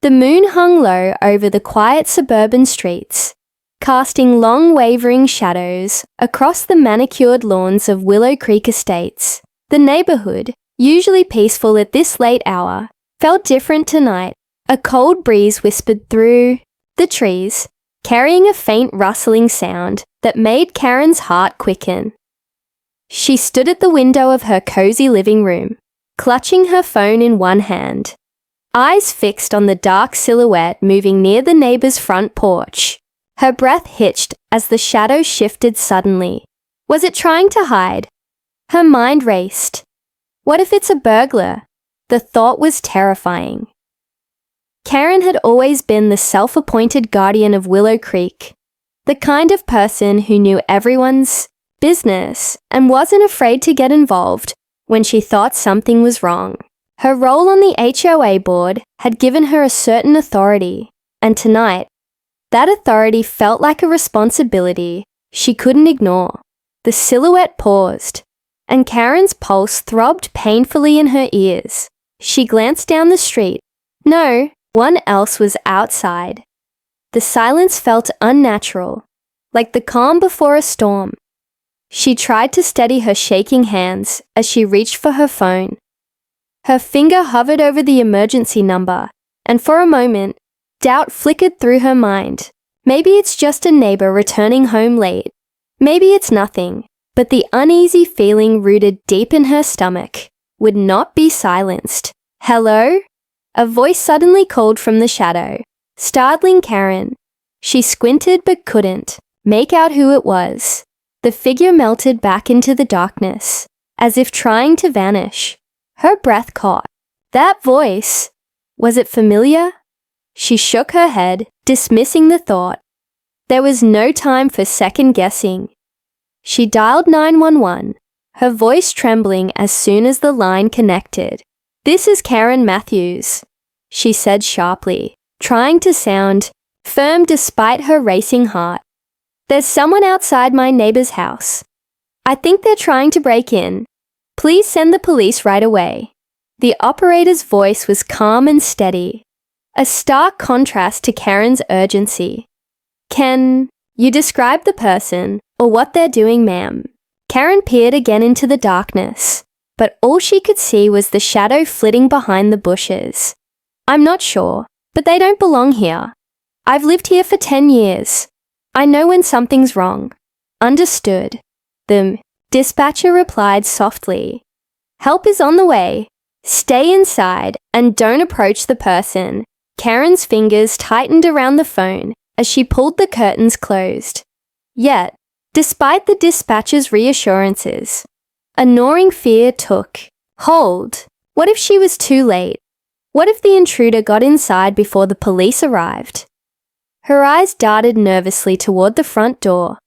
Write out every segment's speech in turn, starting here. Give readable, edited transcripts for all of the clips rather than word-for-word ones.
The moon hung low over the quiet suburban streets, casting long wavering shadows across the manicured lawns of Willow Creek Estates. The neighborhood, usually peaceful at this late hour, felt different tonight. A cold breeze whispered through the trees, carrying a faint rustling sound that made Karen's heart quicken. She stood at the window of her cozy living room, clutching her phone in one hand, eyes fixed on the dark silhouette moving near the neighbor's front porch. Her breath hitched as the shadow shifted suddenly. Was it trying to hide? Her mind raced. What if it's a burglar? The thought was terrifying. Karen had always been the self-appointed guardian of Willow Creek, the kind of person who knew everyone's business and wasn't afraid to get involved when she thought something was wrong. Her role on the HOA board had given her a certain authority, and tonight, that authority felt like a responsibility she couldn't ignore. The silhouette paused, and Karen's pulse throbbed painfully in her ears. She glanced down the street. No one else was outside. The silence felt unnatural, like the calm before a storm. She tried to steady her shaking hands as she reached for her phone. Her finger hovered over the emergency number, and for a moment, doubt flickered through her mind. Maybe it's just a neighbor returning home late. Maybe it's nothing, but the uneasy feeling rooted deep in her stomach would not be silenced. Hello? A voice suddenly called from the shadow, startling Karen. She squinted but couldn't make out who it was. The figure melted back into the darkness, as if trying to vanish. Her breath caught. That voice, was it familiar? She shook her head, dismissing the thought. There was no time for second-guessing. She dialed 911, her voice trembling as soon as the line connected. "This is Karen Matthews," she said sharply, trying to sound firm despite her racing heart. "There's someone outside my neighbor's house. I think they're trying to break in. Please send the police right away." The operator's voice was calm and steady, a stark contrast to Karen's urgency. "Can you describe the person or what they're doing, ma'am?" Karen peered again into the darkness, but all she could see was the shadow flitting behind the bushes. "I'm not sure, but they don't belong here. I've lived here for 10 years. I know when something's wrong." "Understood," the dispatcher replied softly. "Help is on the way. Stay inside and don't approach the person." Karen's fingers tightened around the phone as she pulled the curtains closed. Yet, despite the dispatcher's reassurances, a gnawing fear took hold. What if she was too late? What if the intruder got inside before the police arrived? Her eyes darted nervously toward the front door,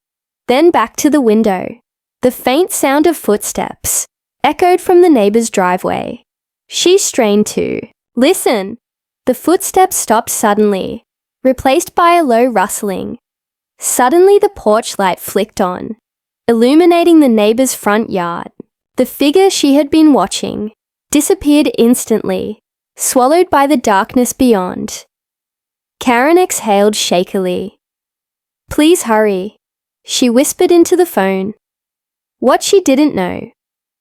then back to the window. The faint sound of footsteps echoed from the neighbor's driveway. She strained to listen. The footsteps stopped suddenly, replaced by a low rustling. Suddenly the porch light flicked on, illuminating the neighbor's front yard. The figure she had been watching disappeared instantly, swallowed by the darkness beyond. Karen exhaled shakily. "Please hurry," she whispered into the phone. What she didn't know,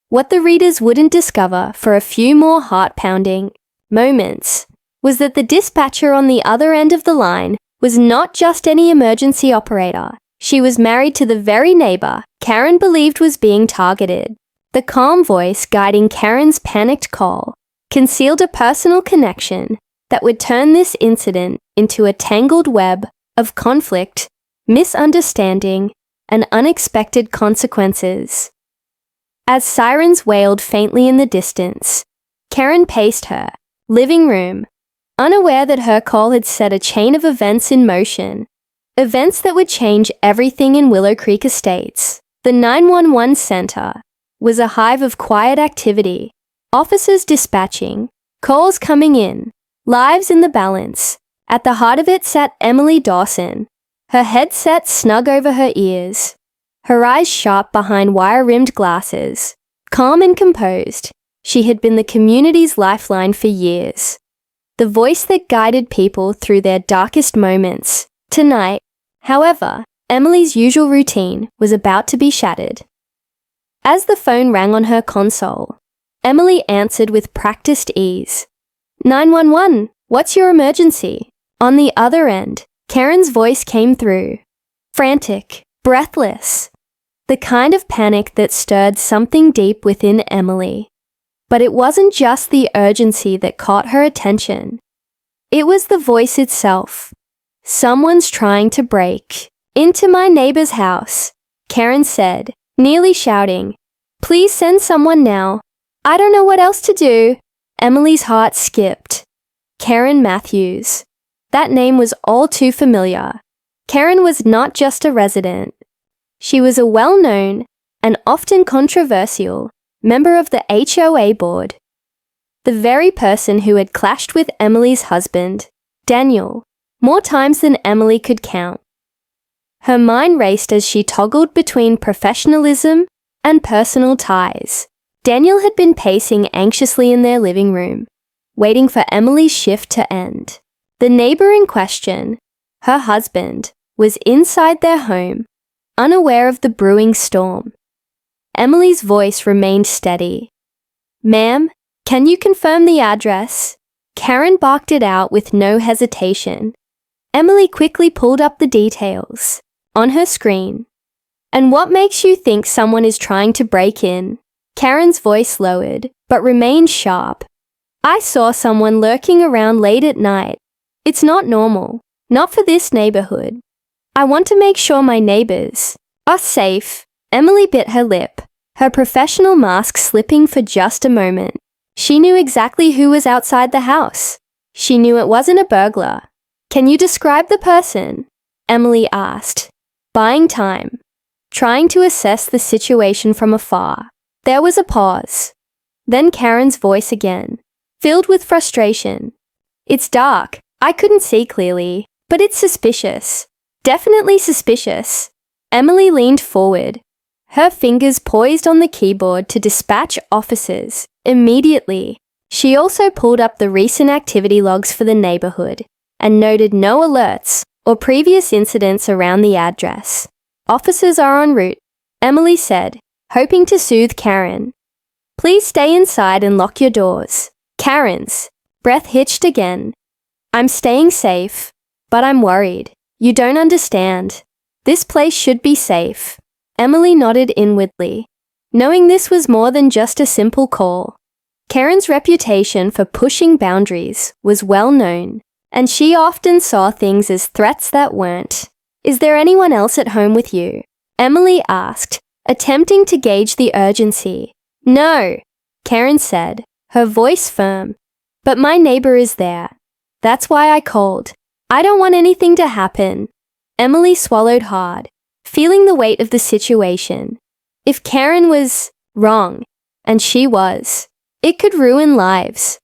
what the readers wouldn't discover for a few more heart-pounding moments, was that the dispatcher on the other end of the line was not just any emergency operator. She was married to the very neighbor Karen believed was being targeted. The calm voice guiding Karen's panicked call concealed a personal connection that would turn this incident into a tangled web of conflict, misunderstanding, and unexpected consequences. As sirens wailed faintly in the distance, Karen paced her living room, unaware that her call had set a chain of events in motion, events that would change everything in Willow Creek Estates. The 911 center was a hive of quiet activity, officers dispatching, calls coming in, lives in the balance. At the heart of it sat Emily Dawson, her head set snug over her ears, her eyes sharp behind wire-rimmed glasses. Calm and composed, she had been the community's lifeline for years. the voice that guided people through their darkest moments. Tonight, however, Emily's usual routine was about to be shattered. As the phone rang on her console, Emily answered with practiced ease. 911, what's your emergency? On the other end, Karen's voice came through. Frantic, breathless. The kind of panic that stirred something deep within Emily. But it wasn't just the urgency that caught her attention. It was the voice itself. Someone's trying to break into my neighbor's house, Karen said, nearly shouting. Please send someone now. I don't know what else to do. Emily's heart skipped. Karen Matthews. That name was all too familiar. Karen was not just a resident. She was a well-known and often controversial member of the HOA board. The very person who had clashed with Emily's husband, Daniel, more times than Emily could count. Her mind raced as she toggled between professionalism and personal ties. Daniel had been pacing anxiously in their living room, waiting for Emily's shift to end. The neighbor in question, her husband, was inside their home, unaware of the brewing storm. Emily's voice remained steady. Ma'am, can you confirm the address? Karen barked it out with no hesitation. Emily quickly pulled up the details on her screen. And what makes you think someone is trying to break in? Karen's voice lowered, but remained sharp. I saw someone lurking around late at night. It's not normal, not for this neighborhood. I want to make sure my neighbors are safe. Emily bit her lip, her professional mask slipping for just a moment. She knew exactly who was outside the house. She knew it wasn't a burglar. Can you describe the person? Emily asked, buying time, trying to assess the situation from afar. There was a pause. Then Karen's voice again, filled with frustration. It's dark. I couldn't see clearly, but it's suspicious. Definitely suspicious. Emily leaned forward, her fingers poised on the keyboard to dispatch officers. Immediately, she also pulled up the recent activity logs for the neighborhood and noted no alerts or previous incidents around the address. Officers are en route, Emily said, hoping to soothe Karen. Please stay inside and lock your doors. Karen's breath hitched again. I'm staying safe, but I'm worried. You don't understand. This place should be safe. Emily nodded inwardly, knowing this was more than just a simple call. Karen's reputation for pushing boundaries was well known, and she often saw things as threats that weren't. Is there anyone else at home with you? Emily asked, attempting to gauge the urgency. No, Karen said, her voice firm. But my neighbor is there. That's why I called. I don't want anything to happen. Emily swallowed hard, feeling the weight of the situation. If Karen was wrong, and she was, it could ruin lives.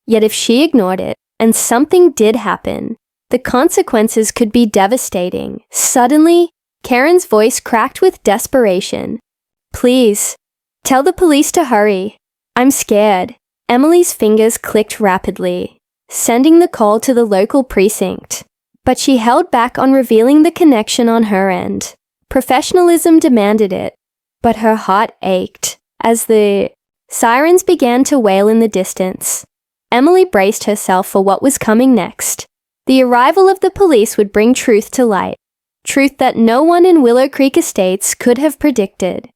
Yet if she ignored it, and something did happen, the consequences could be devastating. Suddenly, Karen's voice cracked with desperation. Please, tell the police to hurry. I'm scared. Emily's fingers clicked rapidly, sending the call to the local precinct. But she held back on revealing the connection on her end. Professionalism demanded it, but her heart ached as the sirens began to wail in the distance. Emily braced herself for what was coming next. The arrival of the police would bring truth to light, truth that no one in Willow Creek Estates could have predicted.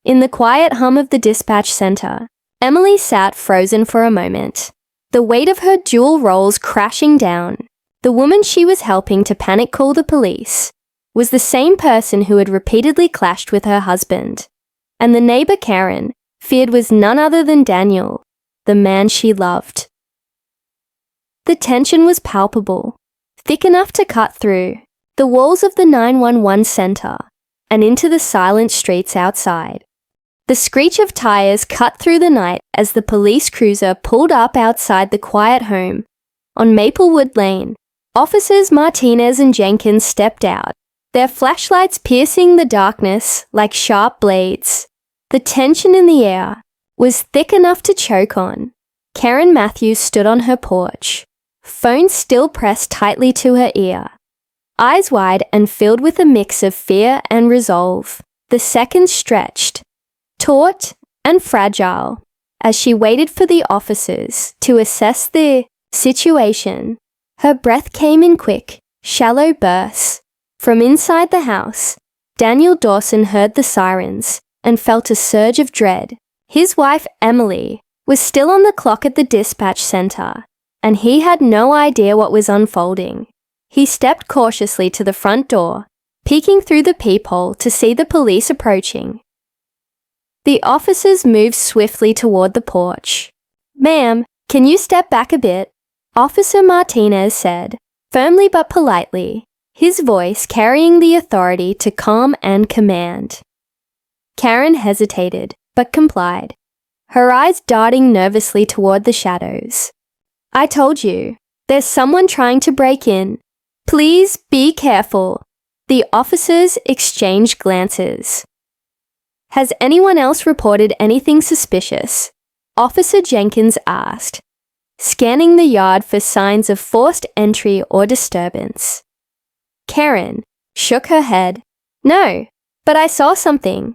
In the quiet hum of the dispatch center, Emily sat frozen for a moment, the weight of her dual roles crashing down. The woman she was helping to panic call the police was the same person who had repeatedly clashed with her husband, and the neighbor Karen feared was none other than Daniel, the man she loved. The tension was palpable, thick enough to cut through the walls of the 911 center and into the silent streets outside. The screech of tires cut through the night as the police cruiser pulled up outside the quiet home on Maplewood Lane. Officers Martinez and Jenkins stepped out, their flashlights piercing the darkness like sharp blades. The tension in the air was thick enough to choke on, Karen Matthews stood on her porch, phone still pressed tightly to her ear. Eyes wide and filled with a mix of fear and resolve, the seconds stretched, taut and fragile, as she waited for the officers to assess the situation. Her breath came in quick, shallow bursts. From inside the house, Daniel Dawson heard the sirens and felt a surge of dread. His wife, Emily, was still on the clock at the dispatch center, and he had no idea what was unfolding. He stepped cautiously to the front door, peeking through the peephole to see the police approaching. The officers moved swiftly toward the porch. "Ma'am, can you step back a bit?" Officer Martinez said, firmly but politely, his voice carrying the authority to calm and command. Karen hesitated, but complied, her eyes darting nervously toward the shadows. "I told you, there's someone trying to break in. Please be careful." The officers exchanged glances. "Has anyone else reported anything suspicious?" Officer Jenkins asked, scanning the yard for signs of forced entry or disturbance. Karen shook her head. "No, but I saw something.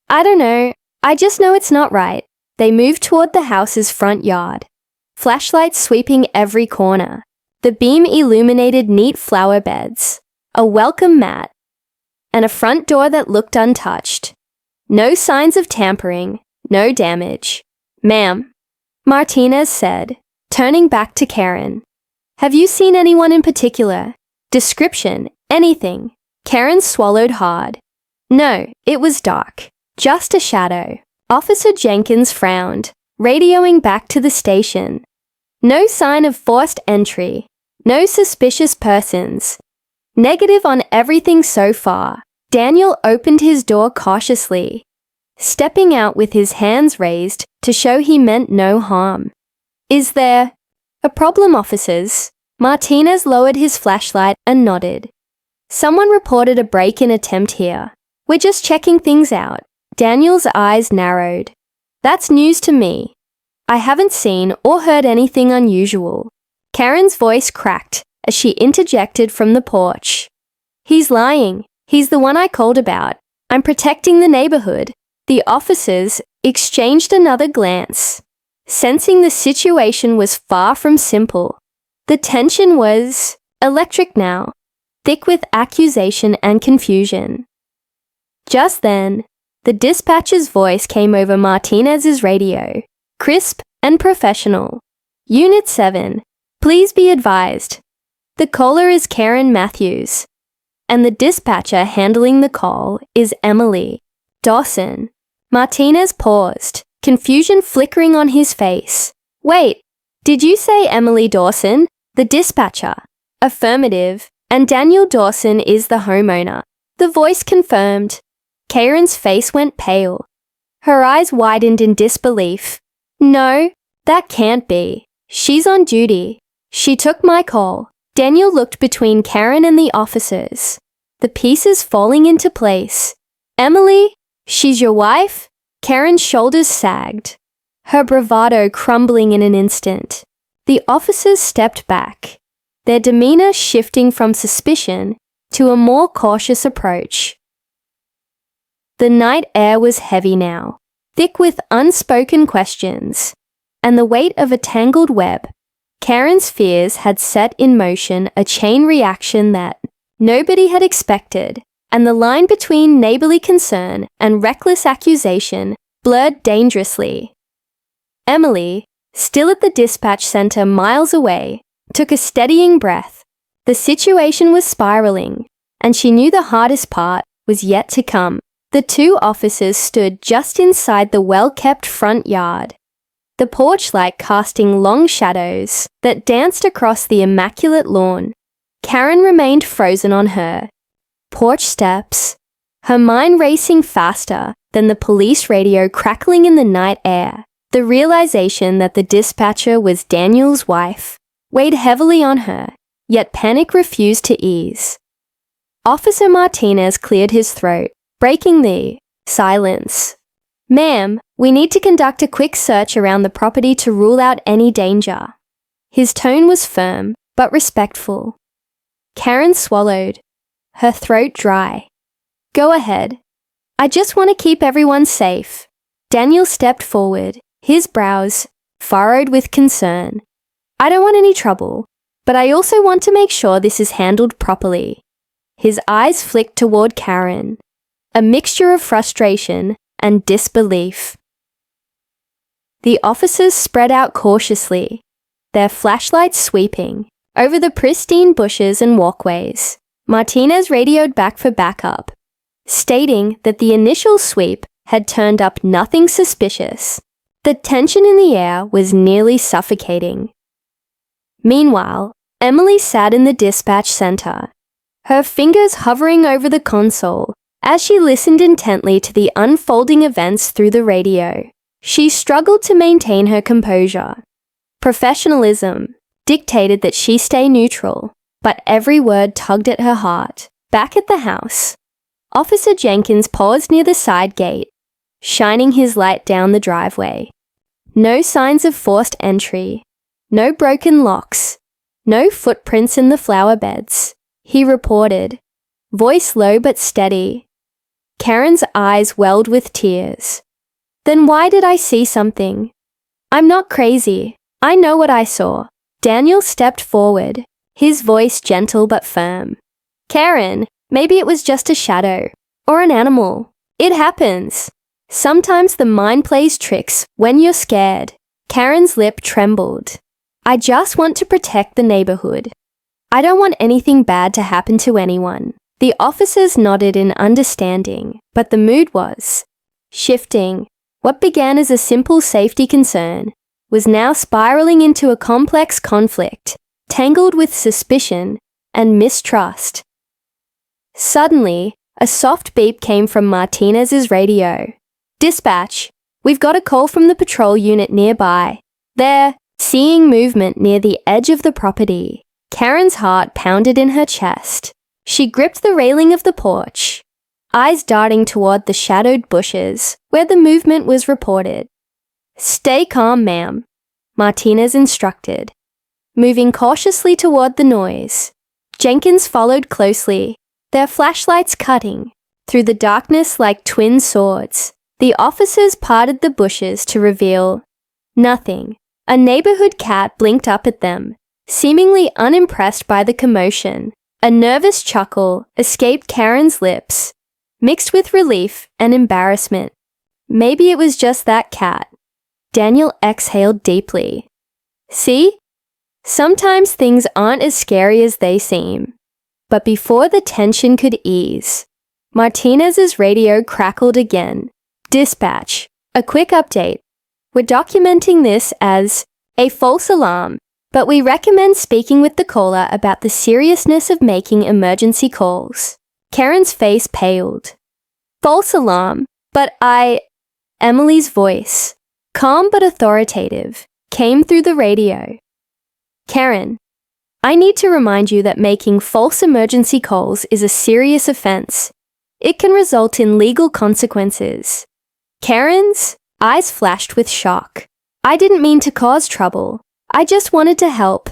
I don't know, I just know it's not right." They moved toward the house's front yard, flashlights sweeping every corner. The beam illuminated neat flower beds, a welcome mat, and a front door that looked untouched. No signs of tampering, no damage. "Ma'am," Martinez said, turning back to Karen. "Have you seen anyone in particular? Description, anything?" Karen swallowed hard. "No, it was dark. Just a shadow." Officer Jenkins frowned, radioing back to the station. "No sign of forced entry. No suspicious persons. Negative on everything so far." Daniel opened his door cautiously, stepping out with his hands raised to show he meant no harm. "Is there a problem, officers?" Martinez lowered his flashlight and nodded. "Someone reported a break-in attempt here. We're just checking things out." Daniel's eyes narrowed. "That's news to me. I haven't seen or heard anything unusual." Karen's voice cracked as she interjected from the porch. "He's lying. He's the one I called about. I'm protecting the neighborhood." The officers exchanged another glance, sensing the situation was far from simple. The tension was electric now, thick with accusation and confusion. Just then, the dispatcher's voice came over Martinez's radio, crisp and professional. "Unit 7, please be advised. The caller is Karen Matthews, and the dispatcher handling the call is Emily Dawson." Martinez paused, confusion flickering on his face. "Wait, did you say Emily Dawson, the dispatcher?" "Affirmative, and Daniel Dawson is the homeowner." The voice confirmed. Karen's face went pale. Her eyes widened in disbelief. "No, that can't be. She's on duty. She took my call." Daniel looked between Karen and the officers, the pieces falling into place. "Emily, she's your wife?" Karen's shoulders sagged, her bravado crumbling in an instant. The officers stepped back, their demeanor shifting from suspicion to a more cautious approach. The night air was heavy now, thick with unspoken questions, and the weight of a tangled web. Karen's fears had set in motion a chain reaction that nobody had expected, and the line between neighborly concern and reckless accusation blurred dangerously. Emily, still at the dispatch center miles away, took a steadying breath. The situation was spiraling, and she knew the hardest part was yet to come. The two officers stood just inside the well-kept front yard, the porch light casting long shadows that danced across the immaculate lawn. Karen remained frozen on her porch steps, her mind racing faster than the police radio crackling in the night air. The realization that the dispatcher was Daniel's wife weighed heavily on her, yet panic refused to ease. Officer Martinez cleared his throat, breaking the silence. "Ma'am, we need to conduct a quick search around the property to rule out any danger." His tone was firm, but respectful. Karen swallowed, her throat dry. "Go ahead. I just want to keep everyone safe." Daniel stepped forward, his brows furrowed with concern. "I don't want any trouble, but I also want to make sure this is handled properly." His eyes flicked toward Karen, a mixture of frustration and disbelief. The officers spread out cautiously, their flashlights sweeping over the pristine bushes and walkways. Martinez radioed back for backup, stating that the initial sweep had turned up nothing suspicious. The tension in the air was nearly suffocating. Meanwhile, Emily sat in the dispatch center, her fingers hovering over the console as she listened intently to the unfolding events through the radio. She struggled to maintain her composure. Professionalism dictated that she stay neutral, but every word tugged at her heart. Back at the house, Officer Jenkins paused near the side gate, shining his light down the driveway. No signs of forced entry, no broken locks, no footprints in the flower beds. He reported, voice low but steady. Karen's eyes welled with tears. "Then why did I see something? I'm not crazy. I know what I saw." Daniel stepped forward, his voice gentle but firm. "Karen, maybe it was just a shadow, or an animal. It happens. Sometimes the mind plays tricks when you're scared." Karen's lip trembled. "I just want to protect the neighborhood. I don't want anything bad to happen to anyone." The officers nodded in understanding, but the mood was shifting. What began as a simple safety concern was now spiraling into a complex conflict, tangled with suspicion and mistrust. Suddenly, a soft beep came from Martinez's radio. "Dispatch, we've got a call from the patrol unit nearby. They're seeing movement near the edge of the property." Karen's heart pounded in her chest. She gripped the railing of the porch, eyes darting toward the shadowed bushes where the movement was reported. "Stay calm, ma'am," Martinez instructed, moving cautiously toward the noise. Jenkins followed closely, their flashlights cutting through the darkness like twin swords. The officers parted the bushes to reveal nothing. A neighborhood cat blinked up at them, seemingly unimpressed by the commotion. A nervous chuckle escaped Karen's lips, mixed with relief and embarrassment. Maybe it was just that cat. Daniel exhaled deeply. "See? Sometimes things aren't as scary as they seem." But before the tension could ease, Martinez's radio crackled again. "Dispatch, a quick update. We're documenting this as a false alarm, but we recommend speaking with the caller about the seriousness of making emergency calls." Karen's face paled. "False alarm, but Emily's voice, calm but authoritative, came through the radio. "Karen, I need to remind you that making false emergency calls is a serious offense. It can result in legal consequences." Karen's eyes flashed with shock. "I didn't mean to cause trouble. I just wanted to help."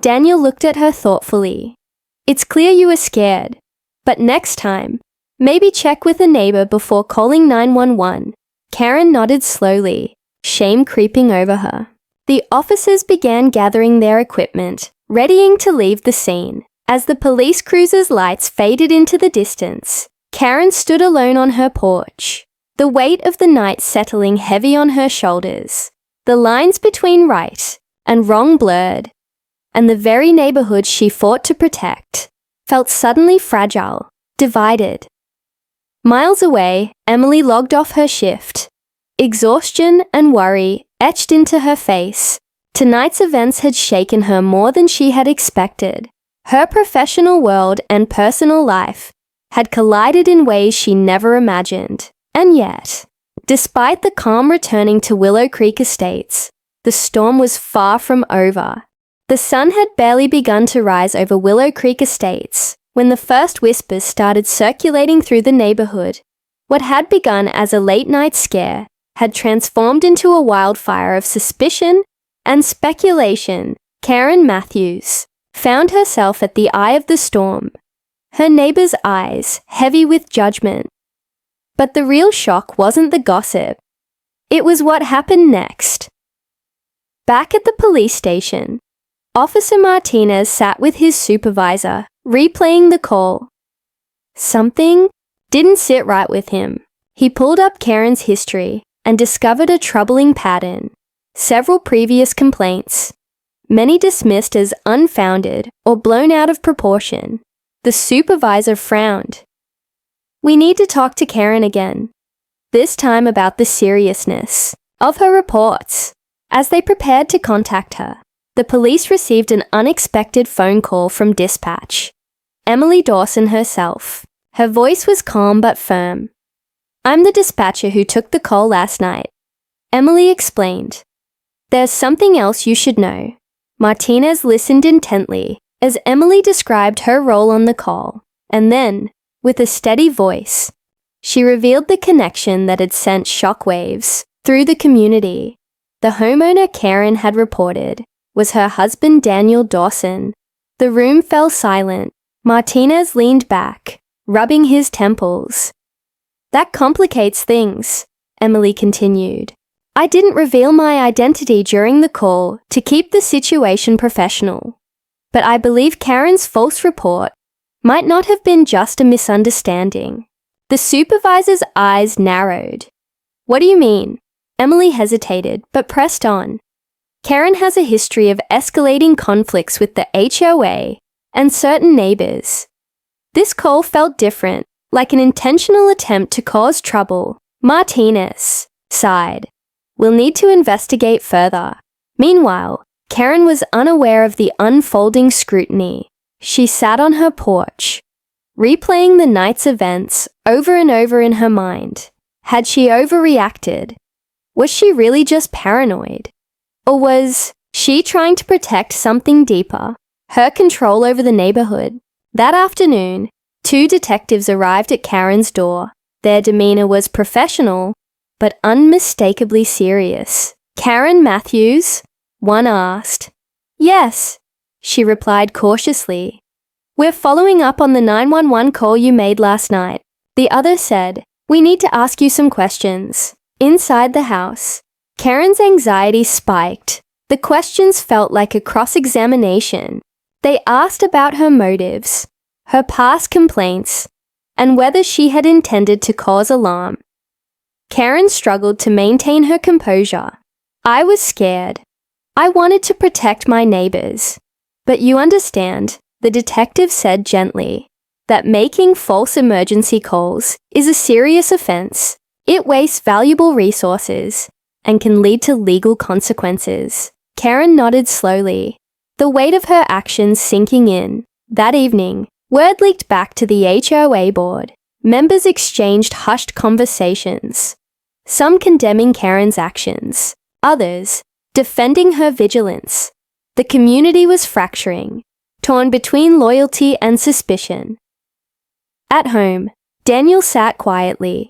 Daniel looked at her thoughtfully. "It's clear you were scared, but next time, maybe check with a neighbor before calling 911. Karen nodded slowly, shame creeping over her. The officers began gathering their equipment, readying to leave the scene. As the police cruiser's lights faded into the distance, Karen stood alone on her porch, the weight of the night settling heavy on her shoulders. The lines between right and wrong blurred, and the very neighborhood she fought to protect felt suddenly fragile, divided. Miles away, Emily logged off her shift. Exhaustion and worry etched into her face. Tonight's events had shaken her more than she had expected. Her professional world and personal life had collided in ways she never imagined. And yet, despite the calm returning to Willow Creek Estates, the storm was far from over. The sun had barely begun to rise over Willow Creek Estates when the first whispers started circulating through the neighborhood. What had begun as a late-night scare had transformed into a wildfire of suspicion and speculation. Karen Matthews found herself at the eye of the storm, her neighbor's eyes heavy with judgment. But the real shock wasn't the gossip. It was what happened next. Back at the police station, Officer Martinez sat with his supervisor, replaying the call. Something didn't sit right with him. He pulled up Karen's history and discovered a troubling pattern. Several previous complaints, many dismissed as unfounded or blown out of proportion. The supervisor frowned. "We need to talk to Karen again, this time about the seriousness of her reports." As they prepared to contact her, the police received an unexpected phone call from dispatch. Emily Dawson herself. Her voice was calm but firm. "I'm the dispatcher who took the call last night," Emily explained. "There's something else you should know." Martinez listened intently as Emily described her role on the call, and then, with a steady voice, she revealed the connection that had sent shockwaves through the community. The homeowner Karen had reported was her husband Daniel Dawson. The room fell silent. Martinez leaned back, rubbing his temples. "That complicates things," Emily continued. "I didn't reveal my identity during the call to keep the situation professional. But I believe Karen's false report might not have been just a misunderstanding." The supervisor's eyes narrowed. "What do you mean?" Emily hesitated, but pressed on. "Karen has a history of escalating conflicts with the HOA and certain neighbors. This call felt different, like an intentional attempt to cause trouble." Martinez sighed. "We'll need to investigate further." Meanwhile, Karen was unaware of the unfolding scrutiny. She sat on her porch, replaying the night's events over and over in her mind. Had she overreacted? Was she really just paranoid? Or was she trying to protect something deeper? Her control over the neighborhood. That afternoon, 2 detectives arrived at Karen's door. Their demeanor was professional, but unmistakably serious. "Karen Matthews?" one asked. "Yes," she replied cautiously. "We're following up on the 911 call you made last night." The other said, "We need to ask you some questions." Inside the house, Karen's anxiety spiked. The questions felt like a cross-examination. They asked about her motives, her past complaints, and whether she had intended to cause alarm. Karen struggled to maintain her composure. "I was scared. I wanted to protect my neighbors. But you understand," the detective said gently, "that making false emergency calls is a serious offense. It wastes valuable resources and can lead to legal consequences." Karen nodded slowly, the weight of her actions sinking in. That evening, word leaked back to the HOA board. Members exchanged hushed conversations, some condemning Karen's actions, others defending her vigilance. The community was fracturing, torn between loyalty and suspicion. At home, Daniel sat quietly,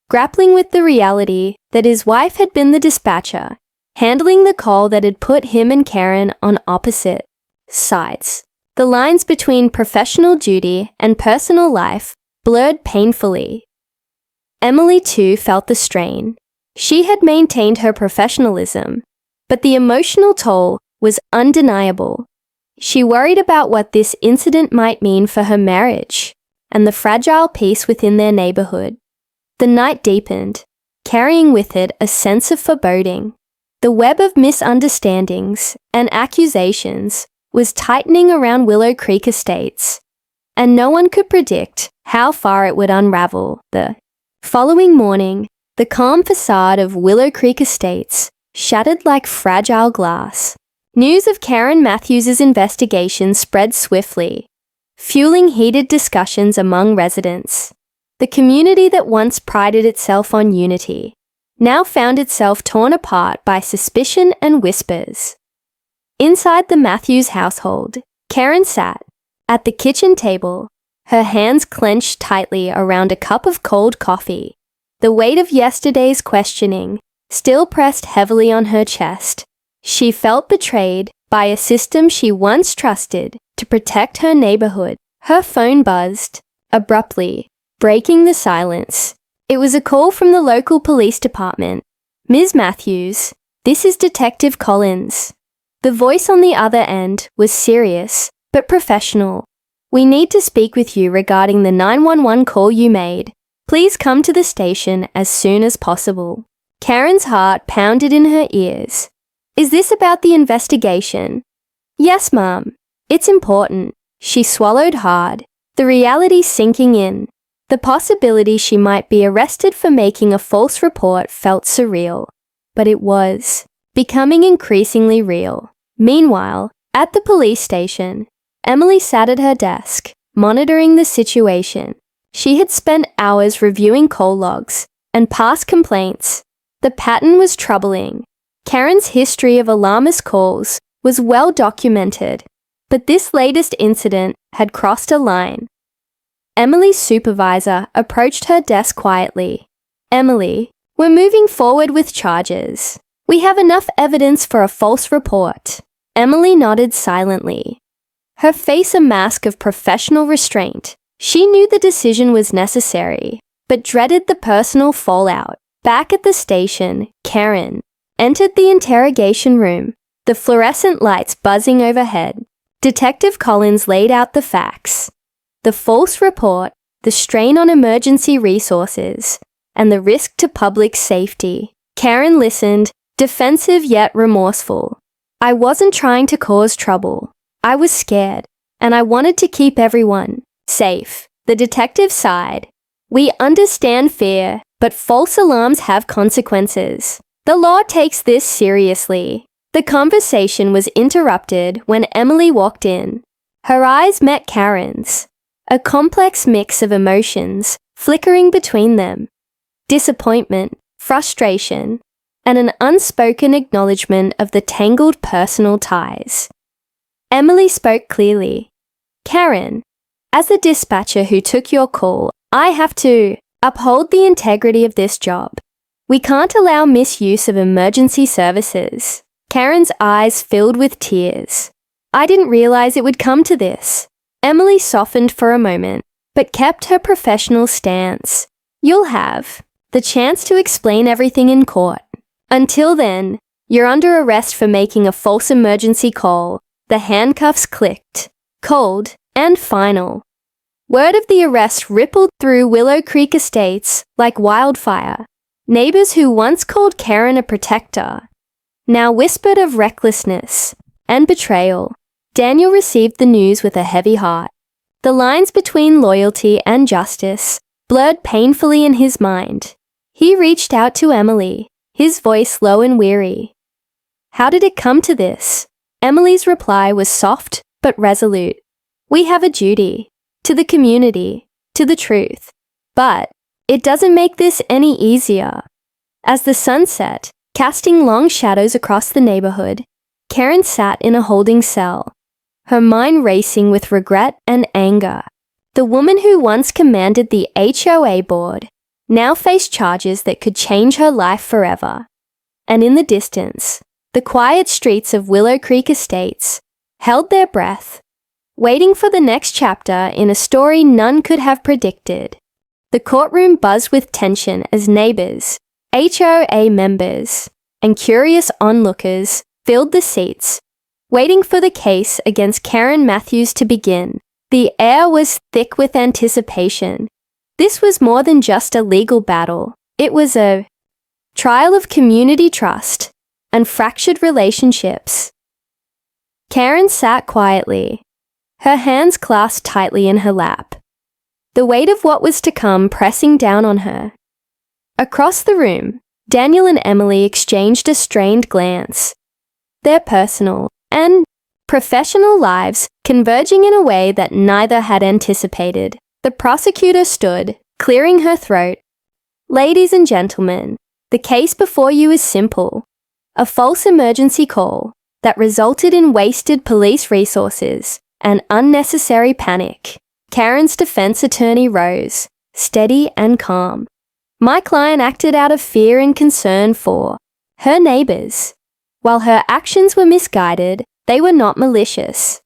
grappling with the reality that his wife had been the dispatcher, handling the call that had put him and Karen on opposite sides. The lines between professional duty and personal life blurred painfully. Emily, too, felt the strain. She had maintained her professionalism, but the emotional toll was undeniable. She worried about what this incident might mean for her marriage and the fragile peace within their neighborhood. The night deepened, carrying with it a sense of foreboding. The web of misunderstandings and accusations was tightening around Willow Creek Estates, and no one could predict how far it would unravel. The following morning, the calm facade of Willow Creek Estates shattered like fragile glass. News of Karen Matthews' investigation spread swiftly, fueling heated discussions among residents. The community that once prided itself on unity now found itself torn apart by suspicion and whispers. Inside the Matthews household, Karen sat at the kitchen table, her hands clenched tightly around a cup of cold coffee. The weight of yesterday's questioning still pressed heavily on her chest. She felt betrayed by a system she once trusted to protect her neighborhood. Her phone buzzed, abruptly, breaking the silence. It was a call from the local police department. "Ms. Matthews, this is Detective Collins." The voice on the other end was serious, but professional. "We need to speak with you regarding the 911 call you made. Please come to the station as soon as possible." Karen's heart pounded in her ears. "Is this about the investigation?" "Yes, Mom. It's important." She swallowed hard, the reality sinking in. The possibility she might be arrested for making a false report felt surreal. But it was becoming increasingly real. Meanwhile, at the police station, Emily sat at her desk, monitoring the situation. She had spent hours reviewing call logs and past complaints. The pattern was troubling. Karen's history of alarmist calls was well documented, but this latest incident had crossed a line. Emily's supervisor approached her desk quietly. "Emily, we're moving forward with charges. We have enough evidence for a false report." Emily nodded silently, her face a mask of professional restraint. She knew the decision was necessary, but dreaded the personal fallout. Back at the station, Karen entered the interrogation room, the fluorescent lights buzzing overhead. Detective Collins laid out the facts. The false report, the strain on emergency resources, and the risk to public safety. Karen listened, defensive yet remorseful. "I wasn't trying to cause trouble. I was scared, and I wanted to keep everyone safe." The detective sighed. "We understand fear, but false alarms have consequences. The law takes this seriously." The conversation was interrupted when Emily walked in. Her eyes met Karen's, a complex mix of emotions flickering between them. Disappointment, frustration, and an unspoken acknowledgement of the tangled personal ties. Emily spoke clearly. "Karen, as the dispatcher who took your call, I have to uphold the integrity of this job. We can't allow misuse of emergency services." Karen's eyes filled with tears. "I didn't realize it would come to this." Emily softened for a moment, but kept her professional stance. "You'll have the chance to explain everything in court. Until then, you're under arrest for making a false emergency call." The handcuffs clicked, cold and final. Word of the arrest rippled through Willow Creek Estates like wildfire. Neighbors who once called Karen a protector now whispered of recklessness and betrayal. Daniel received the news with a heavy heart. The lines between loyalty and justice blurred painfully in his mind. He reached out to Emily, his voice low and weary. "How did it come to this?" Emily's reply was soft but resolute. "We have a duty. To the community. To the truth. But it doesn't make this any easier." As the sun set, casting long shadows across the neighborhood, Karen sat in a holding cell, her mind racing with regret and anger. The woman who once commanded the HOA board now faced charges that could change her life forever. And in the distance, the quiet streets of Willow Creek Estates held their breath, waiting for the next chapter in a story none could have predicted. The courtroom buzzed with tension as neighbors, HOA members, and curious onlookers filled the seats, waiting for the case against Karen Matthews to begin. The air was thick with anticipation. This was more than just a legal battle. It was a trial of community trust and fractured relationships. Karen sat quietly, her hands clasped tightly in her lap, the weight of what was to come pressing down on her. Across the room, Daniel and Emily exchanged a strained glance, their personal and professional lives converging in a way that neither had anticipated. The prosecutor stood, clearing her throat. "Ladies and gentlemen, the case before you is simple. A false emergency call that resulted in wasted police resources and unnecessary panic." Karen's defense attorney rose, steady and calm. "My client acted out of fear and concern for her neighbors. While her actions were misguided, they were not malicious.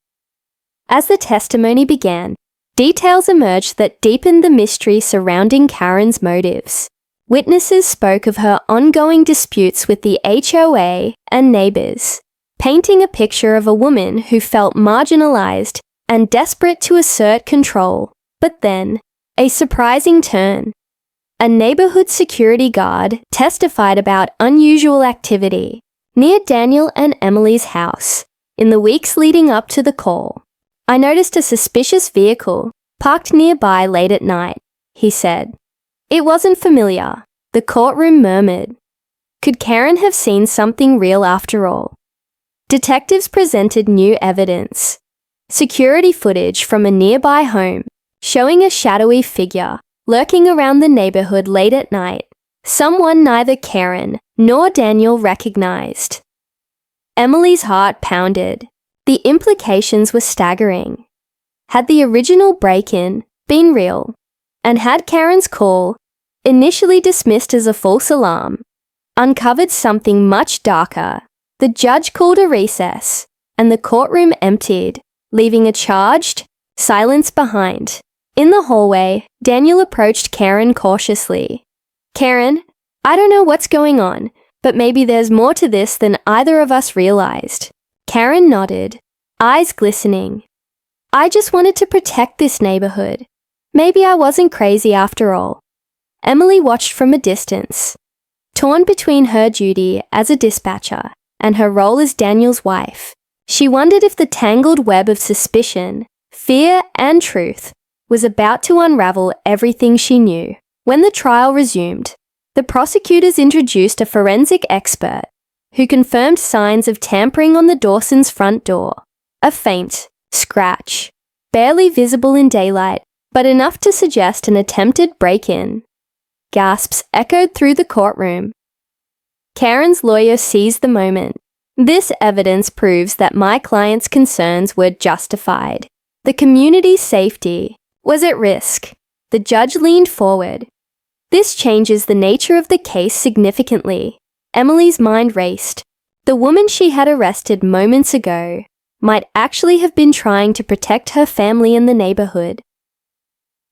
As the testimony began, details emerged that deepened the mystery surrounding Karen's motives. Witnesses spoke of her ongoing disputes with the HOA and neighbors, painting a picture of a woman who felt marginalized and desperate to assert control. But then, a surprising turn. A neighborhood security guard testified about unusual activity near Daniel and Emily's house in the weeks leading up to the call. "I noticed a suspicious vehicle parked nearby late at night," he said. "It wasn't familiar," the courtroom murmured. Could Karen have seen something real after all? Detectives presented new evidence. Security footage from a nearby home showing a shadowy figure lurking around the neighborhood late at night, someone neither Karen nor Daniel recognized. Emily's heart pounded. The implications were staggering. Had the original break-in been real? And had Karen's call, initially dismissed as a false alarm, uncovered something much darker? The judge called a recess, and the courtroom emptied, leaving a charged silence behind. In the hallway, Daniel approached Karen cautiously. "Karen, I don't know what's going on, but maybe there's more to this than either of us realized." Karen nodded, eyes glistening. "I just wanted to protect this neighborhood. Maybe I wasn't crazy after all." Emily watched from a distance. Torn between her duty as a dispatcher and her role as Daniel's wife, she wondered if the tangled web of suspicion, fear, and truth was about to unravel everything she knew. When the trial resumed, the prosecutors introduced a forensic expert who confirmed signs of tampering on the Dawsons' front door. A faint scratch, barely visible in daylight, but enough to suggest an attempted break-in. Gasps echoed through the courtroom. Karen's lawyer seized the moment. "This evidence proves that my client's concerns were justified. The community's safety was at risk." The judge leaned forward. "This changes the nature of the case significantly." Emily's mind raced. The woman she had arrested moments ago might actually have been trying to protect her family and the neighborhood.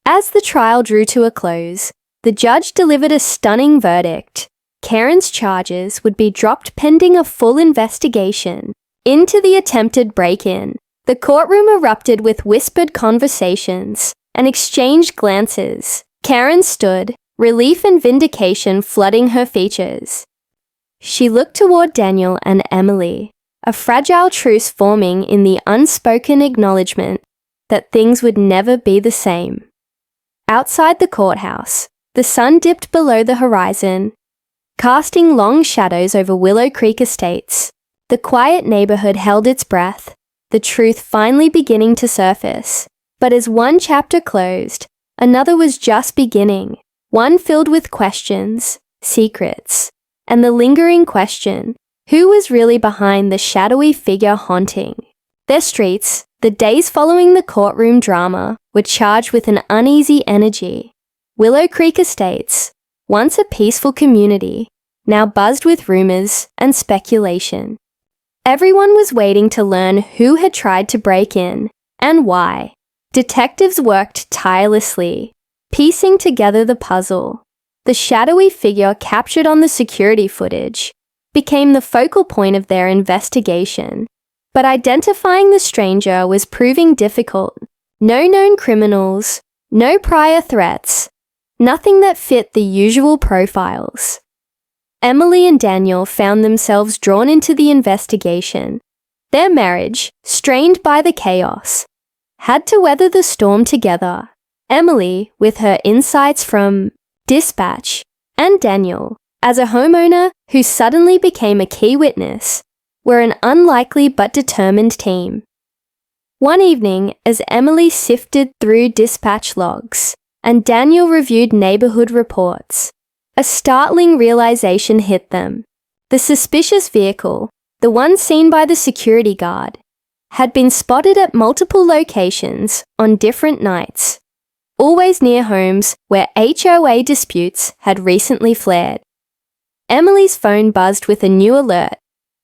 As the trial drew to a close, the judge delivered a stunning verdict. Karen's charges would be dropped pending a full investigation into the attempted break-in. The courtroom erupted with whispered conversations and exchanged glances. Karen stood, relief and vindication flooding her features. She looked toward Daniel and Emily, a fragile truce forming in the unspoken acknowledgement that things would never be the same. Outside the courthouse, the sun dipped below the horizon, casting long shadows over Willow Creek Estates. The quiet neighborhood held its breath, the truth finally beginning to surface. But as one chapter closed, another was just beginning, one filled with questions, secrets, and the lingering question, who was really behind the shadowy figure haunting their streets? The days following the courtroom drama were charged with an uneasy energy. Willow Creek Estates, once a peaceful community, now buzzed with rumors and speculation. Everyone was waiting to learn who had tried to break in and why. Detectives worked tirelessly, piecing together the puzzle. The shadowy figure captured on the security footage became the focal point of their investigation. But identifying the stranger was proving difficult. No known criminals, no prior threats, nothing that fit the usual profiles. Emily and Daniel found themselves drawn into the investigation. Their marriage, strained by the chaos, had to weather the storm together. Emily, with her insights from dispatch, and Daniel, as a homeowner who suddenly became a key witness, were an unlikely but determined team. One evening, as Emily sifted through dispatch logs and Daniel reviewed neighborhood reports, a startling realization hit them. The suspicious vehicle, the one seen by the security guard, had been spotted at multiple locations on different nights, always near homes where HOA disputes had recently flared. Emily's phone buzzed with a new alert.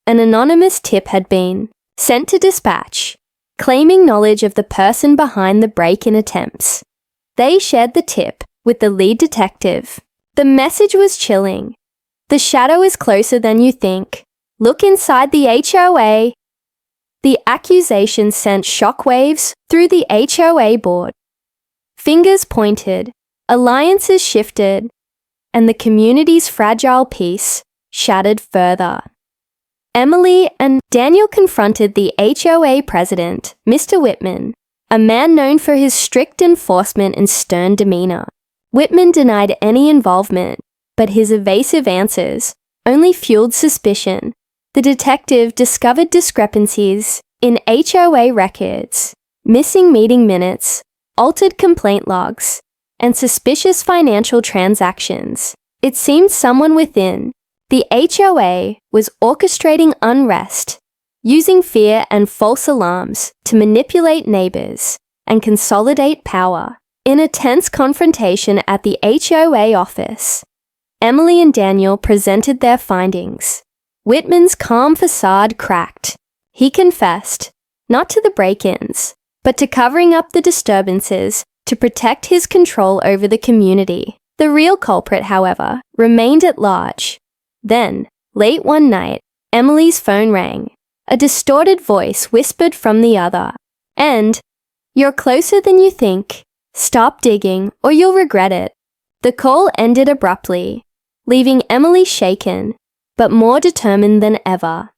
An anonymous tip had been sent to dispatch, claiming knowledge of the person behind the break-in attempts. They shared the tip with the lead detective. The message was chilling. The shadow is closer than you think. Look inside the HOA. The accusation sent shockwaves through the HOA board. Fingers pointed, alliances shifted, and the community's fragile peace shattered further. Emily and Daniel confronted the HOA president, Mr. Whitman, a man known for his strict enforcement and stern demeanor. Whitman denied any involvement, but his evasive answers only fueled suspicion. The detective discovered discrepancies in HOA records, missing meeting minutes, altered complaint logs, and suspicious financial transactions. It seemed someone within the HOA was orchestrating unrest, using fear and false alarms to manipulate neighbors and consolidate power. In a tense confrontation at the HOA office, Emily and Daniel presented their findings. Whitman's calm facade cracked. He confessed, not to the break-ins, but to covering up the disturbances to protect his control over the community. The real culprit, however, remained at large. Then, late one night, Emily's phone rang. A distorted voice whispered from the other, and, "You're closer than you think. Stop digging or you'll regret it." The call ended abruptly, leaving Emily shaken, but more determined than ever.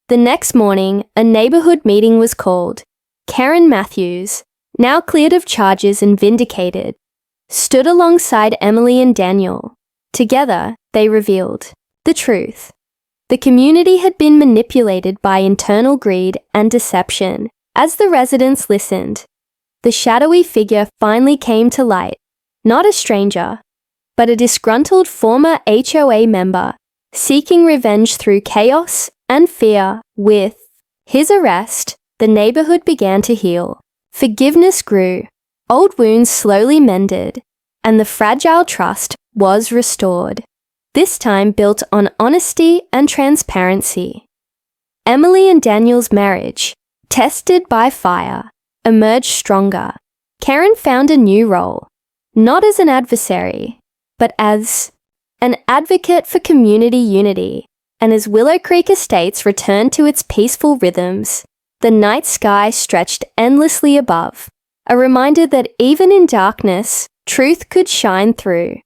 The next morning, a neighborhood meeting was called. Karen Matthews, now cleared of charges and vindicated, stood alongside Emily and Daniel. Together, they revealed the truth. The community had been manipulated by internal greed and deception. As the residents listened, the shadowy figure finally came to light. Not a stranger, but a disgruntled former HOA member seeking revenge through chaos and fear. With his arrest, the neighborhood began to heal. Forgiveness grew, old wounds slowly mended, and the fragile trust was restored, this time built on honesty and transparency. Emily and Daniel's marriage, tested by fire, emerged stronger. Karen found a new role, not as an adversary, but as an advocate for community unity. And as Willow Creek Estates returned to its peaceful rhythms, the night sky stretched endlessly above, a reminder that even in darkness, truth could shine through.